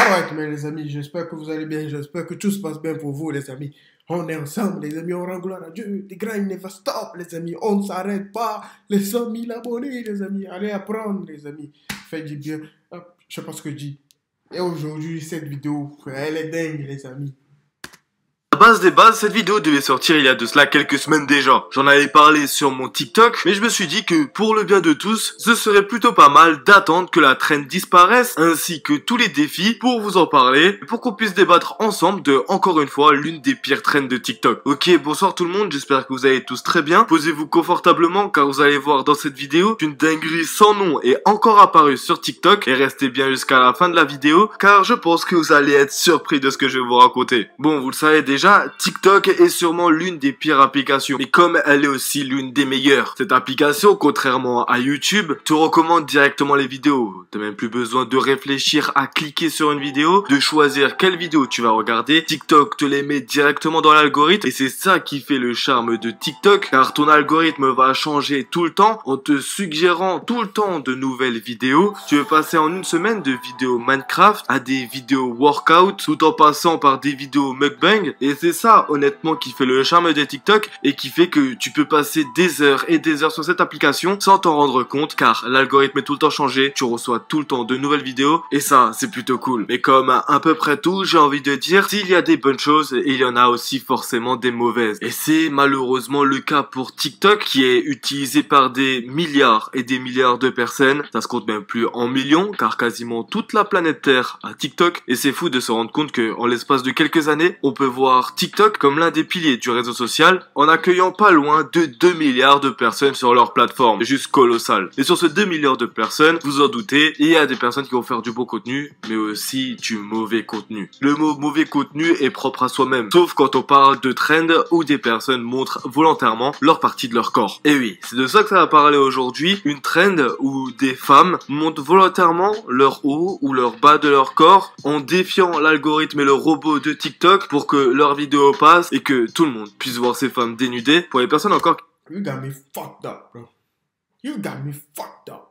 Alright, mais les amis, j'espère que vous allez bien, j'espère que tout se passe bien pour vous, les amis. On est ensemble, les amis, on rend gloire à Dieu. The grind never stop, les amis. On ne s'arrête pas. Les 100 000 abonnés, les amis. Allez apprendre, les amis. Faites du bien. Hop, je sais pas ce que je dis. Et aujourd'hui, cette vidéo, elle est dingue, les amis. À base des bases, cette vidéo devait sortir il y a de cela quelques semaines déjà. J'en avais parlé sur mon TikTok, mais je me suis dit que pour le bien de tous, ce serait plutôt pas mal d'attendre que la trend disparaisse, ainsi que tous les défis pour vous en parler, pour qu'on puisse débattre ensemble de, encore une fois, l'une des pires trends de TikTok. Ok, bonsoir tout le monde, j'espère que vous allez tous très bien. Posez-vous confortablement car vous allez voir dans cette vidéo qu'une dinguerie sans nom est encore apparue sur TikTok, et restez bien jusqu'à la fin de la vidéo car je pense que vous allez être surpris de ce que je vais vous raconter. Bon, vous le savez déjà, TikTok est sûrement l'une des pires applications, mais comme elle est aussi l'une des meilleures. Cette application, contrairement à YouTube, te recommande directement les vidéos. T'as même plus besoin de réfléchir à cliquer sur une vidéo, de choisir quelle vidéo tu vas regarder. TikTok te les met directement dans l'algorithme, et c'est ça qui fait le charme de TikTok, car ton algorithme va changer tout le temps en te suggérant tout le temps de nouvelles vidéos. Tu veux passer en une semaine de vidéos Minecraft à des vidéos workout, tout en passant par des vidéos mukbang, et c'est ça, honnêtement, qui fait le charme des TikTok et qui fait que tu peux passer des heures et des heures sur cette application sans t'en rendre compte car l'algorithme est tout le temps changé, tu reçois tout le temps de nouvelles vidéos et ça, c'est plutôt cool. Mais comme à peu près tout, j'ai envie de dire, s'il y a des bonnes choses, il y en a aussi forcément des mauvaises. Et c'est malheureusement le cas pour TikTok qui est utilisé par des milliards et des milliards de personnes. Ça se compte même plus en millions car quasiment toute la planète Terre a TikTok et c'est fou de se rendre compte que en l'espace de quelques années, on peut voir TikTok comme l'un des piliers du réseau social en accueillant pas loin de 2 milliards de personnes sur leur plateforme. C'est juste colossal. Et sur ces 2 milliards de personnes, vous en doutez, il y a des personnes qui vont faire du bon contenu, mais aussi du mauvais contenu. Le mot mauvais contenu est propre à soi-même, sauf quand on parle de trend où des personnes montrent volontairement leur partie de leur corps. Et oui, c'est de ça que ça va parler aujourd'hui, une trend où des femmes montrent volontairement leur haut ou leur bas de leur corps en défiant l'algorithme et le robot de TikTok pour que leur vidéo passe et que tout le monde puisse voir ces femmes dénudées. Pour les personnes encore... You got me fucked up, bro. You got me fucked up.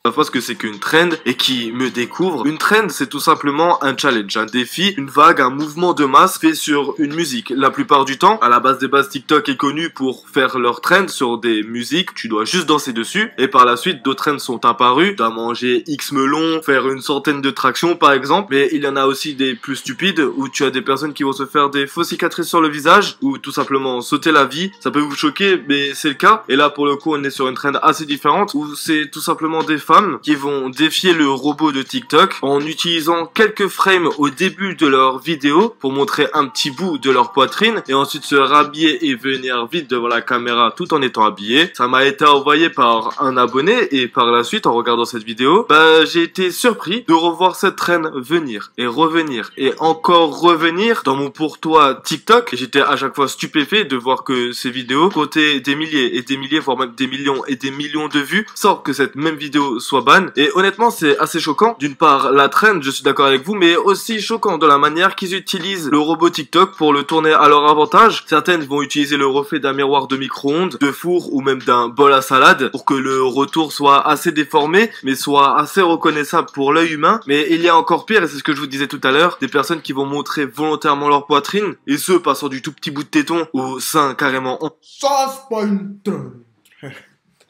Parfois ce que c'est qu'une trend et qui me découvre. Une trend, c'est tout simplement un challenge, un défi, une vague, un mouvement de masse fait sur une musique. La plupart du temps, à la base des bases, TikTok est connu pour faire leur trend sur des musiques, tu dois juste danser dessus. Et par la suite, d'autres trends sont apparus. Tu dois manger X melons, faire une centaine de tractions par exemple. Mais il y en a aussi des plus stupides où tu as des personnes qui vont se faire des fausses cicatrices sur le visage ou tout simplement sauter la vie. Ça peut vous choquer, mais c'est le cas. Et là, pour le coup, on est sur une trend assez différente où c'est tout simplement des femmes qui vont défier le robot de TikTok en utilisant quelques frames au début de leur vidéo pour montrer un petit bout de leur poitrine et ensuite se rhabiller et venir vite devant la caméra tout en étant habillé. Ça m'a été envoyé par un abonné et par la suite en regardant cette vidéo, j'ai été surpris de revoir cette traîne venir et revenir et encore revenir dans mon pour-toi TikTok. J'étais à chaque fois stupéfait de voir que ces vidéos comptaient des milliers et des milliers voire même des millions et des millions de vues sans que cette même vidéo soit ban. Et honnêtement, c'est assez choquant. D'une part, la trend, je suis d'accord avec vous, mais aussi choquant de la manière qu'ils utilisent le robot TikTok pour le tourner à leur avantage. Certaines vont utiliser le reflet d'un miroir de micro-ondes, de four ou même d'un bol à salade pour que le retour soit assez déformé, mais soit assez reconnaissable pour l'œil humain. Mais il y a encore pire, et c'est ce que je vous disais tout à l'heure, des personnes qui vont montrer volontairement leur poitrine, et ce, passant du tout petit bout de téton au sein carrément en... Sauce pointer.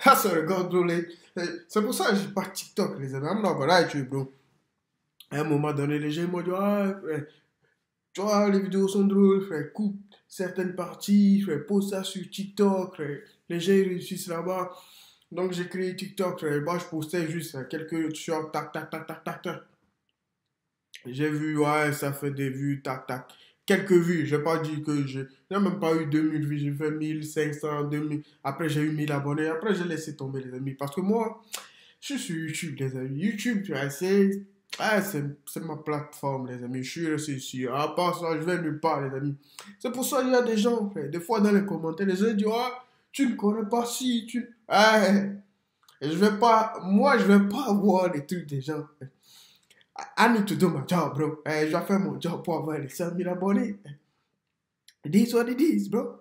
Ah, ça regarde, bro. C'est pour ça que j'ai pas TikTok, les amis. I'm not gonna lie to you, bro. À un moment donné, les gens m'ont dit, ah, frère, tu vois, les vidéos sont drôles, frère, coupe certaines parties, frère, pose ça sur TikTok, frère. Les gens, ils réussissent là-bas. Donc, j'ai créé TikTok, frère. Moi, je postais juste quelques shorts, tac, tac, tac, tac, tac, tac. J'ai vu, ouais, ça fait des vues, tac, tac. Quelques vues, j'ai pas dit que j'ai même pas eu 2000 vues, j'ai fait 1500, 2000. Après, j'ai eu 1000 abonnés. Après, j'ai laissé tomber, les amis. Parce que moi, je suis sur YouTube, les amis. YouTube, tu vois, c'est ma plateforme, les amis. Je suis resté ici. À part ça, je vais nulle part, les amis. C'est pour ça qu'il y a des gens, frère. Des fois, dans les commentaires, les gens disent, ah, tu ne connais pas si, tu... Et moi, je vais pas voir les trucs des gens. I need to do my job, bro. Je dois faire mon job pour avoir les 100 000 abonnés. It is what it is, bro.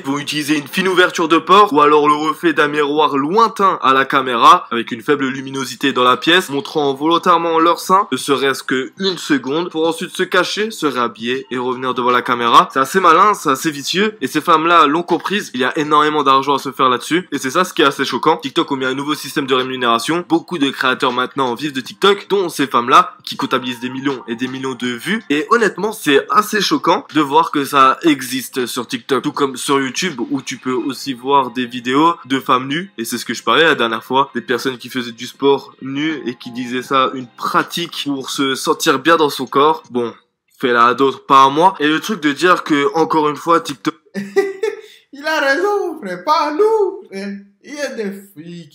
vont utiliser une fine ouverture de porte ou alors le reflet d'un miroir lointain à la caméra avec une faible luminosité dans la pièce, montrant volontairement leur sein, ne serait-ce que une seconde, pour ensuite se cacher, se rhabiller et revenir devant la caméra. C'est assez malin, c'est assez vicieux, et ces femmes-là l'ont comprise. Il y a énormément d'argent à se faire là-dessus, et c'est ça ce qui est assez choquant. TikTok a mis un nouveau système de rémunération. Beaucoup de créateurs maintenant vivent de TikTok, dont ces femmes-là, qui comptabilisent des millions et des millions de vues. Et honnêtement, c'est assez choquant de voir que ça existe sur TikTok, tout comme sur YouTube, où tu peux aussi voir des vidéos de femmes nues, et c'est ce que je parlais la dernière fois, des personnes qui faisaient du sport nues et qui disaient ça une pratique pour se sentir bien dans son corps. Bon, fais-la à d'autres, pas à moi. Et le truc de dire que, encore une fois, TikTok... Il a raison, frère, pas à nous, frère. Il y a des filles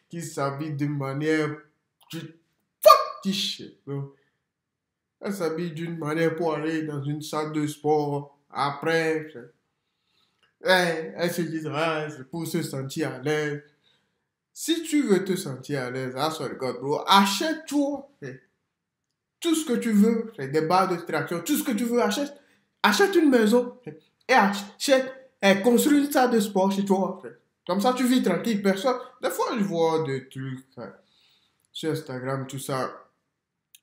qui s'habillent d'une manière... Fuck this shit, bro. Elles s'habillent d'une manière pour aller dans une salle de sport. Après, frère. Elles se disent, ah, c'est pour se sentir à l'aise. Si tu veux te sentir à l'aise, regarde, bro, achète-toi tout ce que tu veux, des barres de traction, tout ce que tu veux, achète une maison et construis une salle de sport chez toi. Comme ça, tu vis tranquille, personne. Des fois, je vois des trucs sur Instagram, tout ça.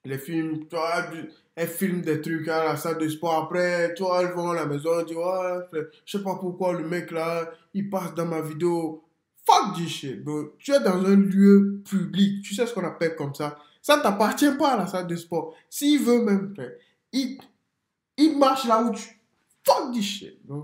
Les films, tu vois, elles filment des trucs à la salle de sport. Après, tu vois, elles vont à la maison, elles disent, ouais, je sais pas pourquoi le mec là, il passe dans ma vidéo. Fuck this shit, bro. Tu es dans un lieu public. Tu sais ce qu'on appelle comme ça. Ça ne t'appartient pas à la salle de sport. S'il veut même, frère, il marche là où tu... Fuck this shit, bro.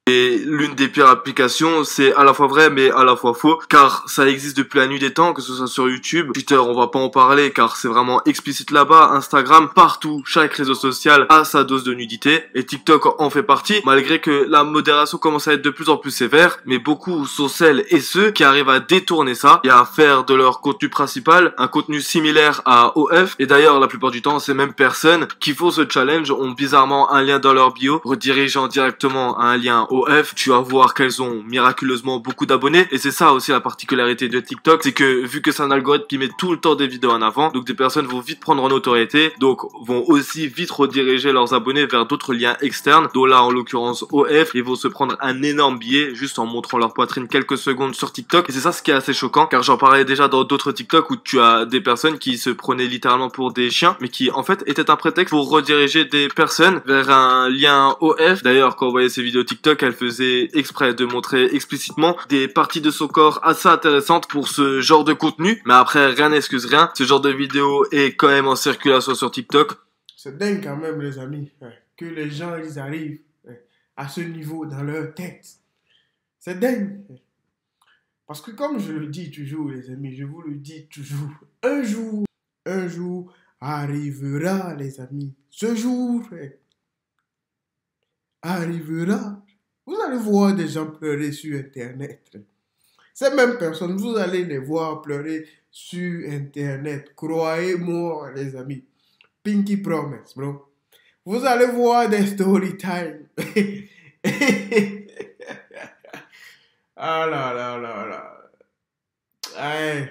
Et l'une des pires applications, c'est à la fois vrai mais à la fois faux, car ça existe depuis la nuit des temps, que ce soit sur YouTube, Twitter, on va pas en parler car c'est vraiment explicite là-bas, Instagram, partout, chaque réseau social a sa dose de nudité, et TikTok en fait partie, malgré que la modération commence à être de plus en plus sévère, mais beaucoup sont celles et ceux qui arrivent à détourner ça et à faire de leur contenu principal un contenu similaire à OF, et d'ailleurs la plupart du temps ces mêmes personnes qui font ce challenge ont bizarrement un lien dans leur bio, redirigeant directement à un lien OF, tu vas voir qu'elles ont miraculeusement beaucoup d'abonnés, et c'est ça aussi la particularité de TikTok, c'est que vu que c'est un algorithme qui met tout le temps des vidéos en avant, donc des personnes vont vite prendre en notoriété, donc vont aussi vite rediriger leurs abonnés vers d'autres liens externes, dont là en l'occurrence OF, et vont se prendre un énorme billet juste en montrant leur poitrine quelques secondes sur TikTok, et c'est ça ce qui est assez choquant, car j'en parlais déjà dans d'autres TikTok où tu as des personnes qui se prenaient littéralement pour des chiens, mais qui en fait étaient un prétexte pour rediriger des personnes vers un lien OF. D'ailleurs, quand on voyait ces vidéos TikTok, elle faisait exprès de montrer explicitement des parties de son corps assez intéressantes pour ce genre de contenu, mais après rien n'excuse rien, ce genre de vidéo est quand même en circulation sur TikTok. C'est dingue quand même les amis, que les gens ils arrivent à ce niveau dans leur tête. C'est dingue. Parce que comme je le dis toujours les amis, je vous le dis toujours, un jour arrivera les amis, ce jour arrivera. Vous allez voir des gens pleurer sur Internet. Ces mêmes personnes, vous allez les voir pleurer sur Internet. Croyez-moi, les amis. Pinky promise, bro. Vous allez voir des story time. Ah là là là là. Hey.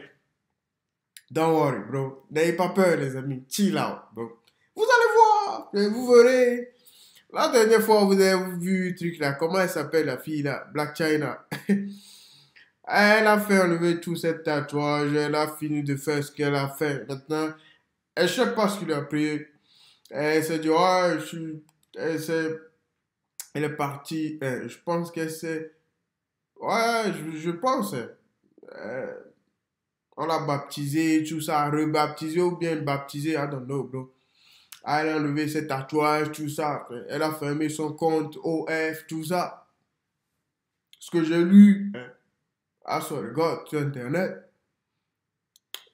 Don't worry, bro. N'ayez pas peur, les amis. Chill out, bro. Vous allez voir. Vous verrez. La dernière fois, vous avez vu le truc là, comment elle s'appelle la fille là, Black China. Elle a fait enlever tous ses tatouages, elle a fini de faire ce qu'elle a fait. Maintenant, elle ne sait pas ce qu'il a pris. Elle s'est dit, elle est partie, je pense qu'elle s'est, je pense, on l'a baptisé, tout ça, rebaptisé ou bien baptisé, I don't know, bro. Elle a enlevé ses tatouages, tout ça. Elle a fermé son compte OF, tout ça. Ce que j'ai lu, regarde sur Internet.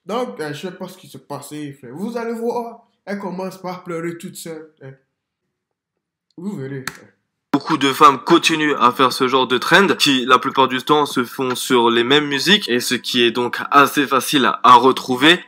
Donc, je ne sais pas ce qui s'est passé. Vous allez voir, elle commence par pleurer toute seule. Vous verrez. Beaucoup de femmes continuent à faire ce genre de trend qui, la plupart du temps, se font sur les mêmes musiques et ce qui est donc assez facile à retrouver.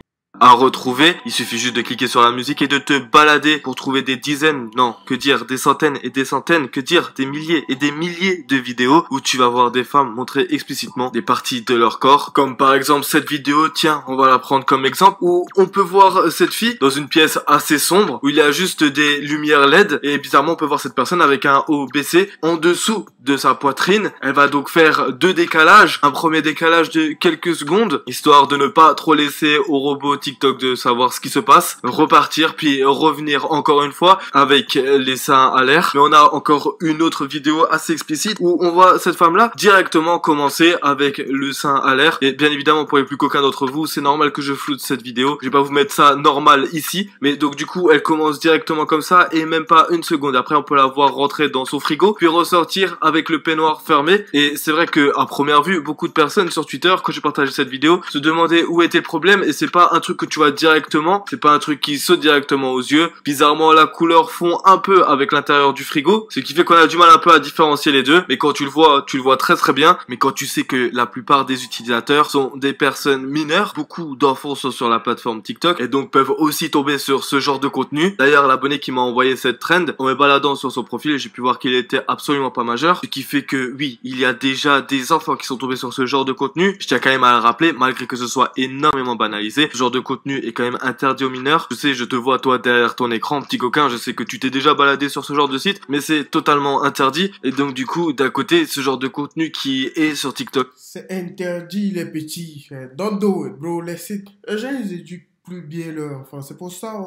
à retrouver. Il suffit juste de cliquer sur la musique et de te balader pour trouver des dizaines, non, que dire, des centaines et des centaines, que dire, des milliers et des milliers de vidéos où tu vas voir des femmes montrer explicitement des parties de leur corps. Comme par exemple cette vidéo, tiens, on va la prendre comme exemple, où on peut voir cette fille dans une pièce assez sombre, où il y a juste des lumières LED, et bizarrement on peut voir cette personne avec un haut baissé en dessous de sa poitrine. Elle va donc faire deux décalages, un premier décalage de quelques secondes, histoire de ne pas trop laisser au robot TikTok de savoir ce qui se passe, repartir, puis revenir encore une fois avec les seins à l'air. Mais on a encore une autre vidéo assez explicite où on voit cette femme-là directement commencer avec le sein à l'air. Et bien évidemment, pour les plus coquins d'entre vous, c'est normal que je floute cette vidéo. Je vais pas vous mettre ça normal ici, mais donc du coup, elle commence directement comme ça et même pas une seconde. Après, on peut la voir rentrer dans son frigo, puis ressortir avec le peignoir fermé. Et c'est vrai que à première vue, beaucoup de personnes sur Twitter, quand j'ai partagé cette vidéo, se demandaient où était le problème. Et c'est pas un truc que tu vois directement, c'est pas un truc qui saute directement aux yeux. Bizarrement, la couleur fond un peu avec l'intérieur du frigo, ce qui fait qu'on a du mal un peu à différencier les deux. Mais quand tu le vois très bien. Mais quand tu sais que la plupart des utilisateurs sont des personnes mineures, beaucoup d'enfants sont sur la plateforme TikTok et donc peuvent aussi tomber sur ce genre de contenu. D'ailleurs, l'abonné qui m'a envoyé cette trend, en me baladant sur son profil, j'ai pu voir qu'il était absolument pas majeur, ce qui fait que oui, il y a déjà des enfants qui sont tombés sur ce genre de contenu. Je tiens quand même à le rappeler, malgré que ce soit énormément banalisé, ce genre de contenu est quand même interdit aux mineurs. Je sais, je te vois toi derrière ton écran, petit coquin, je sais que tu t'es déjà baladé sur ce genre de site, mais c'est totalement interdit. Et donc du coup, d'un côté, ce genre de contenu qui est sur TikTok, c'est interdit, les petits. Don't do it, bro. Laissez. Les gens, ils éduquent plus bien leurs enfants. C'est pour ça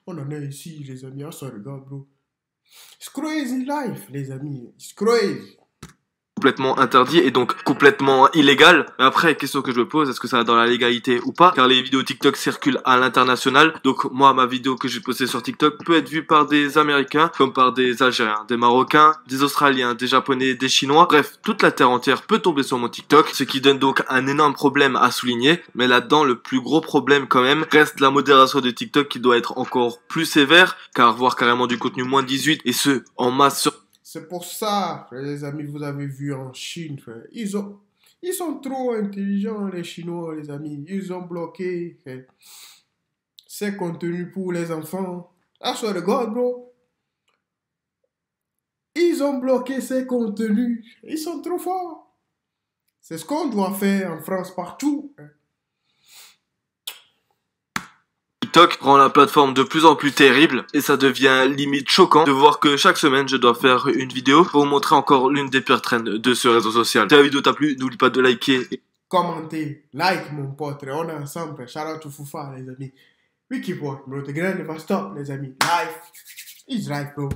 on en est ici, les amis. On se regarde, bro. It's crazy life, les amis. It's crazy. complètement interdit et donc complètement illégal. Mais après, question que je me pose, est-ce que ça va dans la légalité ou pas? Car les vidéos TikTok circulent à l'international. Donc moi, ma vidéo que j'ai postée sur TikTok peut être vue par des Américains, comme par des Algériens, des Marocains, des Australiens, des Japonais, des Chinois. Bref, toute la terre entière peut tomber sur mon TikTok, ce qui donne donc un énorme problème à souligner. Mais là-dedans, le plus gros problème quand même reste la modération de TikTok qui doit être encore plus sévère, car voir carrément du contenu moins 18 et ce, en masse sur C'est pour ça, les amis, vous avez vu en Chine, frère. Ils sont trop intelligents, les Chinois, les amis. Ils ont bloqué ces contenus pour les enfants. I swear to God, bro. Ils ont bloqué ces contenus. Ils sont trop forts. C'est ce qu'on doit faire en France partout. TikTok rend la plateforme de plus en plus terrible et ça devient limite choquant de voir que chaque semaine je dois faire une vidéo pour vous montrer encore l'une des pires trends de ce réseau social. Si la vidéo t'a plu, n'oublie pas de liker et Commentez, like mon pote, on est ensemble. Shout out to Fufa, les amis. We keep working, bro. The grind never stop, les amis. Life is life, bro.